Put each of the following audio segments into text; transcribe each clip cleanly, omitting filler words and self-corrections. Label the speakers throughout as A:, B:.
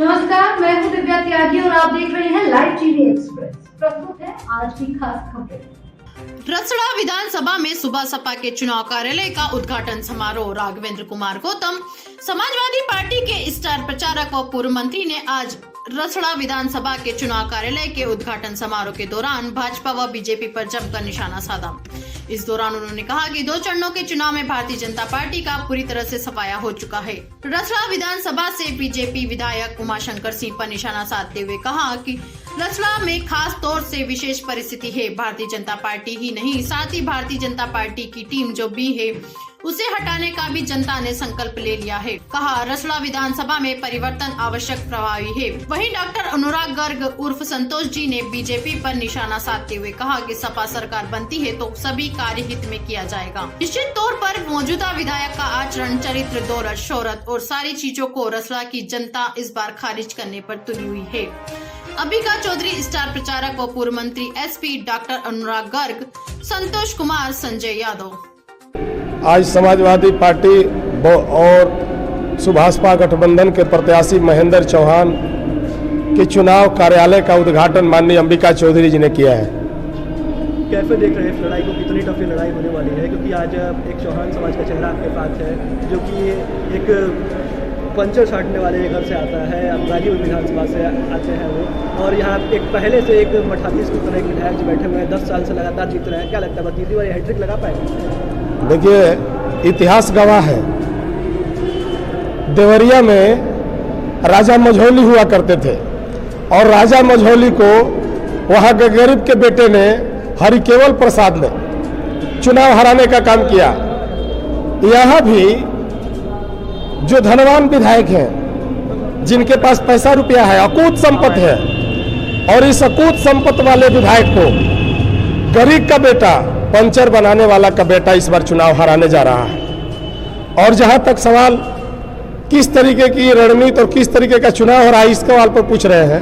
A: नमस्कार, मैं हूं दिव्या त्यागी और आप देख रहे हैं लाइव टीवी एक्सप्रेस। प्रस्तुत है आज की खास खबरें।
B: रसड़ा विधानसभा में सुबह सपा के चुनाव कार्यालय का उद्घाटन समारोह। राघवेंद्र कुमार गौतम, समाजवादी पार्टी के स्टार प्रचारक व पूर्व मंत्री ने आज रसड़ा विधानसभा के चुनाव कार्यालय के उद्घाटन समारोह के दौरान भाजपा व बीजेपी पर जमकर निशाना साधा। इस दौरान उन्होंने कहा कि 2 चरणों के चुनाव में भारतीय जनता पार्टी का पूरी तरह से सफाया हो चुका है। रसड़ा विधानसभा से बीजेपी विधायक उमाशंकर सिंह पर निशाना साधते हुए कहा कि रसड़ा में खास तौर से विशेष परिस्थिति है। भारतीय जनता पार्टी ही नहीं, साथ ही भारतीय जनता पार्टी की टीम जो भी है उसे हटाने का भी जनता ने संकल्प ले लिया है। कहा, रसड़ा विधानसभा में परिवर्तन आवश्यक प्रभावी है। वहीं डॉक्टर अनुराग गर्ग उर्फ संतोष जी ने बीजेपी पर निशाना साधते हुए कहा कि सपा सरकार बनती है तो सभी कार्य हित में किया जाएगा। निश्चित तौर पर मौजूदा विधायक का आचरण, चरित्र, दौलत, शोहरत और सारी चीजों को रसड़ा की जनता इस बार खारिज करने पर तुली हुई है। अंबिका चौधरी, स्टार प्रचारक व पूर्व मंत्री एसपी डॉक्टर अनुराग गर्ग, संतोष कुमार, संजय यादव।
C: आज समाजवादी पार्टी और सुभाषपा गठबंधन के प्रत्याशी महेंद्र चौहान के चुनाव कार्यालय का उद्घाटन माननीय अंबिका चौधरी जी ने किया है।
D: कैसे देख रहे हैं इस लड़ाई को, कितनी टफ लड़ाई होने वाली है? क्योंकि आज एक चौहान समाज का चेहरा आपके पास है, जो कि एक पंचर छाटने वाले घर से आता है, राजीव विधानसभा से आते हैं वो, और यहाँ एक पहले से एक मठाधीश की तरह एक विधायक जी बैठे हुए हैं, 10 साल से लगातार जीत रहे हैं। क्या लगता है, तीसरी बार हैट्रिक लगा पाएंगे?
C: देखिए, इतिहास गवाह है। देवरिया में राजा मझौली हुआ करते थे और राजा मझौली को वहां के गरीब के बेटे ने, हरिकेवल प्रसाद ने चुनाव हराने का काम किया। यहाँ भी जो धनवान विधायक हैं, जिनके पास पैसा रुपया है, अकूत संपत्ति है, और इस अकूत संपत्ति वाले विधायक को गरीब का बेटा, पंचर बनाने वाला का बेटा इस बार चुनाव हराने जा रहा है। और जहां तक सवाल किस तरीके की रणनीति और किस तरीके का चुनाव हो रहा है, इस सवाल पर पूछ रहे हैं।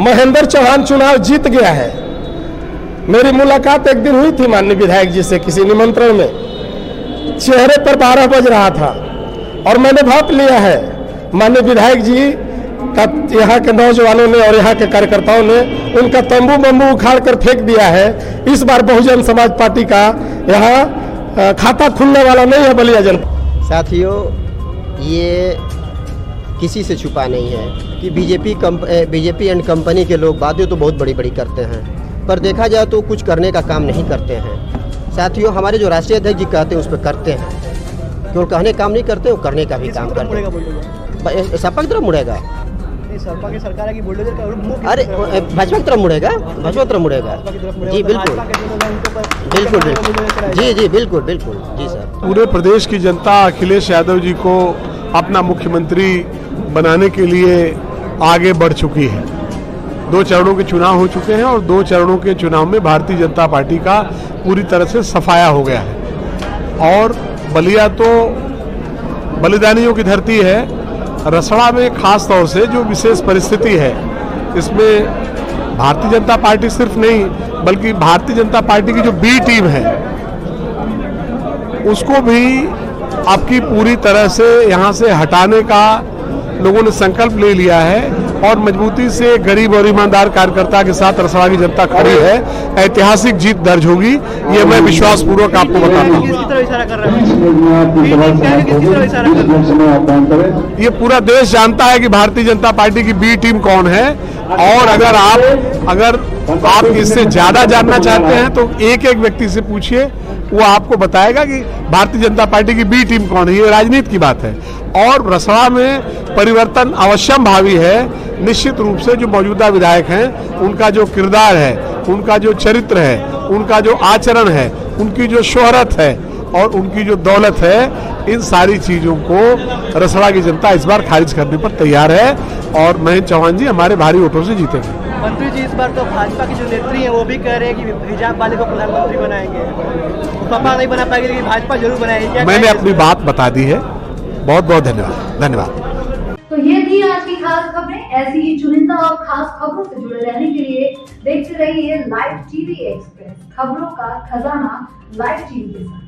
C: महेंद्र चौहान चुनाव जीत गया है। मेरी मुलाकात एक दिन हुई थी माननीय विधायक जी से किसी निमंत्रण में। चेहरे पर 12 बज रहा था और मैंने भाप लिया है। माननीय विधायक जी का यहाँ के नौजवानों ने और यहाँ के कार्यकर्ताओं ने उनका तंबू बम्बू उखाड़ कर फेंक दिया है। इस बार बहुजन समाज पार्टी का यहाँ खाता खुलने वाला नहीं है बलिया जनपद।
E: साथियों, ये किसी से छुपा नहीं है कि बीजेपी एंड कंपनी के लोग बातें तो बहुत बड़ी बड़ी करते हैं, पर देखा जाए तो कुछ करने का काम नहीं करते हैं। साथियों, हमारे जो राष्ट्रीय अध्यक्ष जी कहते हैं उस पर करते हैं, केवल कहने काम नहीं करते, वो करने का भी काम करते हैं। सपा की तरफ मुड़ेगा,
D: सपा की सरकार है कि बुलडोजर का?
E: अरे भाजपा की तरफ मुड़ेगा, भाजपा की तरफ मुड़ेगा। जी बिल्कुल, बिल्कुल बिल्कुल, जी बिल्कुल बिल्कुल, जी सर।
C: पूरे प्रदेश की जनता अखिलेश यादव जी को अपना मुख्यमंत्री बनाने के लिए आगे बढ़ चुकी है। 2 चरणों के चुनाव हो चुके हैं और 2 चरणों के चुनाव में भारतीय जनता पार्टी का पूरी तरह से सफाया हो गया है। और बलिया तो बलिदानियों की धरती है। रसड़ा में खास तौर से जो विशेष परिस्थिति है, इसमें भारतीय जनता पार्टी सिर्फ नहीं बल्कि भारतीय जनता पार्टी की जो बी टीम है उसको भी आपकी पूरी तरह से यहाँ से हटाने का लोगों ने संकल्प ले लिया है और मजबूती से गरीब और ईमानदार कार्यकर्ता के साथ रसड़ा की जनता खड़ी है। ऐतिहासिक जीत दर्ज होगी, ये मैं विश्वास पूर्वक आपको बताता हूँ। ये पूरा देश जानता है कि भारतीय जनता पार्टी की बी टीम कौन है, और अगर आप इससे ज्यादा जानना चाहते हैं तो एक व्यक्ति से पूछिए, वो आपको बताएगा कि भारतीय जनता पार्टी की बी टीम कौन है। ये राजनीति की बात है और रसड़ा में परिवर्तन अवश्यम भावी है। निश्चित रूप से जो मौजूदा विधायक हैं उनका जो किरदार है, उनका जो चरित्र है, उनका जो आचरण है, उनकी जो शोहरत है और उनकी जो दौलत है, इन सारी चीजों को रसड़ा की जनता इस बार खारिज करने पर तैयार है और महेंद्र चौहान जी हमारे भारी वोटों से जीतेंगे।
D: मंत्री जी, इस बार तो भाजपा की जो नेत्री है वो भी कह रहे हैं कि हिजाब वाले को प्रधानमंत्री बनाएंगे, सपा नहीं बना पाएगी लेकिन भाजपा जरूर बनाएगी।
C: मैंने अपनी बात बता दी है। बहुत बहुत धन्यवाद।
A: तो ये थी आज की खास खबरें। ऐसी ही चुनिंदा और खास खबरों से जुड़े रहने के लिए देखते रहिए लाइव टीवी एक्सप्रेस, खबरों का खजाना लाइव टीवी के साथ।